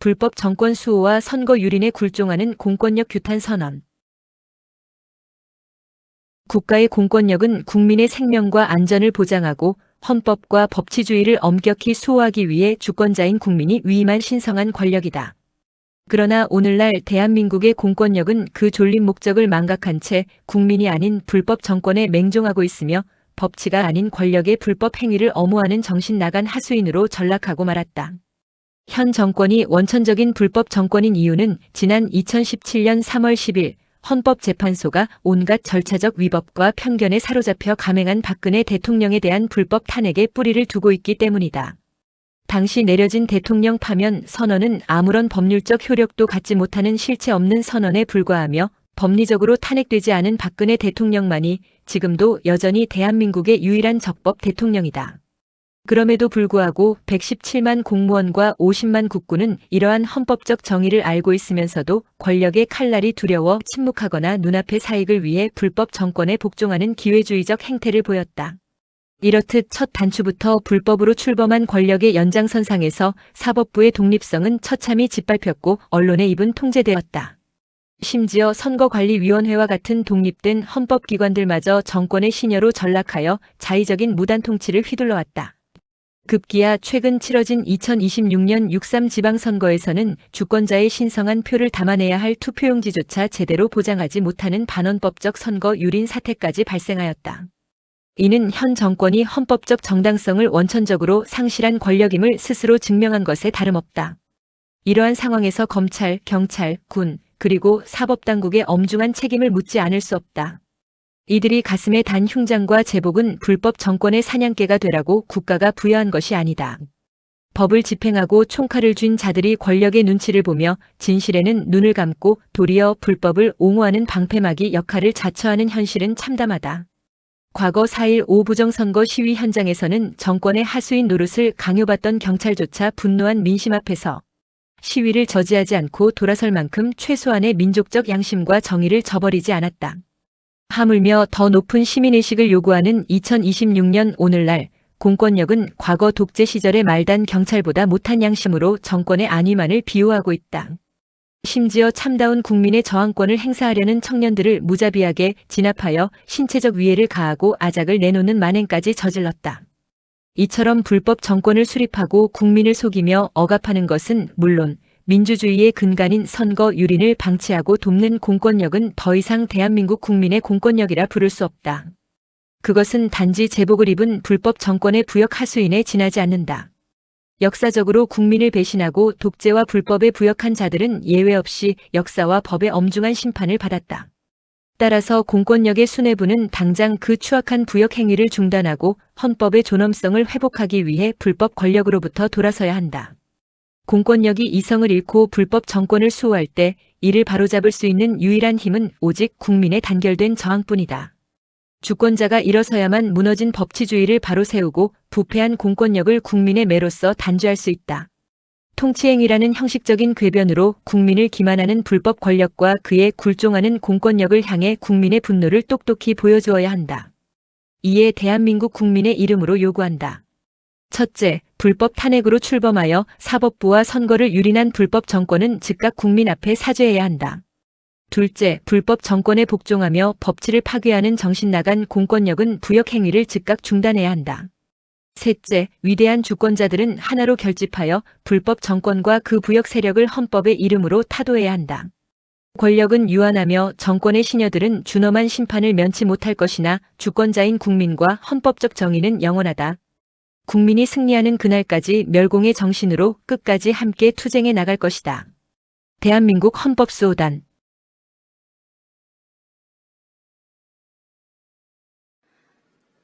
불법 정권 수호와 선거 유린에 굴종하는 공권력 규탄 선언. 국가의 공권력은 국민의 생명과 안전을 보장하고 헌법과 법치주의를 엄격히 수호하기 위해 주권자인 국민이 위임한 신성한 권력이다. 그러나 오늘날 대한민국의 공권력은 그 졸린 목적을 망각한 채 국민이 아닌 불법 정권에 맹종하고 있으며 법치가 아닌 권력의 불법 행위를 엄호하는 정신 나간 하수인으로 전락하고 말았다. 현 정권이 원천적인 불법 정권인 이유는 지난 2017년 3월 10일 헌법재판소가 온갖 절차적 위법과 편견에 사로잡혀 감행한 박근혜 대통령에 대한 불법 탄핵에 뿌리를 두고 있기 때문이다. 당시 내려진 대통령 파면 선언은 아무런 법률적 효력도 갖지 못하는 실체 없는 선언에 불과하며 법리적으로 탄핵되지 않은 박근혜 대통령만이 지금도 여전히 대한민국의 유일한 적법 대통령이다. 그럼에도 불구하고 117만 공무원과 50만 국군은 이러한 헌법적 정의를 알고 있으면서도 권력의 칼날이 두려워 침묵하거나 눈앞의 사익을 위해 불법 정권에 복종하는 기회주의적 행태를 보였다. 이렇듯 첫 단추부터 불법으로 출범한 권력의 연장선상에서 사법부의 독립성은 처참히 짓밟혔고 언론의 입은 통제되었다. 심지어 선거관리위원회와 같은 독립된 헌법기관들마저 정권의 시녀로 전락하여 자의적인 무단 통치를 휘둘러왔다. 급기야 최근 치러진 2026년 6.3 지방선거에서는 주권자의 신성한 표를 담아내야 할 투표용지조차 제대로 보장하지 못하는 반헌법적 선거 유린 사태까지 발생하였다. 이는 현 정권이 헌법적 정당성을 원천적으로 상실한 권력임을 스스로 증명한 것에 다름없다. 이러한 상황에서 검찰, 경찰, 군, 그리고 사법당국의 엄중한 책임을 묻지 않을 수 없다. 이들이 가슴에 단 흉장과 제복은 불법 정권의 사냥개가 되라고 국가가 부여한 것이 아니다. 법을 집행하고 총칼을 쥔 자들이 권력의 눈치를 보며 진실에는 눈을 감고 도리어 불법을 옹호하는 방패막이 역할을 자처하는 현실은 참담하다. 과거 4.15 부정선거 시위 현장에서는 정권의 하수인 노릇을 강요받던 경찰조차 분노한 민심 앞에서 시위를 저지하지 않고 돌아설 만큼 최소한의 민족적 양심과 정의를 저버리지 않았다. 하물며 더 높은 시민의식을 요구하는 2026년 오늘날 공권력은 과거 독재 시절의 말단 경찰보다 못한 양심으로 정권의 안위만을 비호하고 있다. 심지어 참다운 국민의 저항권을 행사하려는 청년들을 무자비하게 진압하여 신체적 위해를 가하고 아작을 내놓는 만행까지 저질렀다. 이처럼 불법 정권을 수립하고 국민을 속이며 억압하는 것은 물론 민주주의의 근간인 선거 유린을 방치하고 돕는 공권력은 더 이상 대한민국 국민의 공권력이라 부를 수 없다. 그것은 단지 제복을 입은 불법 정권의 부역 하수인에 지나지 않는다. 역사적으로 국민을 배신하고 독재와 불법에 부역한 자들은 예외 없이 역사와 법의 엄중한 심판을 받았다. 따라서 공권력의 수뇌부는 당장 그 추악한 부역 행위를 중단하고 헌법의 존엄성을 회복하기 위해 불법 권력으로부터 돌아서야 한다. 공권력이 이성을 잃고 불법 정권을 수호할 때 이를 바로잡을 수 있는 유일한 힘은 오직 국민의 단결된 저항뿐이다. 주권자가 일어서야만 무너진 법치주의를 바로 세우고 부패한 공권력을 국민의 매로써 단죄할 수 있다. 통치행위라는 형식적인 궤변으로 국민을 기만하는 불법 권력과 그에 굴종하는 공권력을 향해 국민의 분노를 똑똑히 보여주어야 한다. 이에 대한민국 국민의 이름으로 요구한다. 첫째, 불법 탄핵으로 출범하여 사법부와 선거를 유린한 불법 정권은 즉각 국민 앞에 사죄해야 한다. 둘째, 불법 정권에 복종하며 법치를 파괴하는 정신 나간 공권력은 부역 행위를 즉각 중단해야 한다. 셋째, 위대한 주권자들은 하나로 결집하여 불법 정권과 그 부역 세력을 헌법의 이름으로 타도해야 한다. 권력은 유한하며 정권의 시녀들은 준엄한 심판을 면치 못할 것이나 주권자인 국민과 헌법적 정의는 영원하다. 국민이 승리하는 그날까지 멸공의 정신으로 끝까지 함께 투쟁해 나갈 것이다. 대한민국 헌법수호단.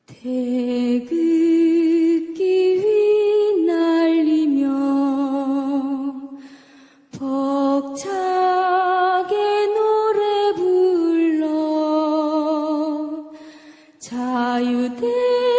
태극기 휘날리며 벅차게 노래 불러 자유대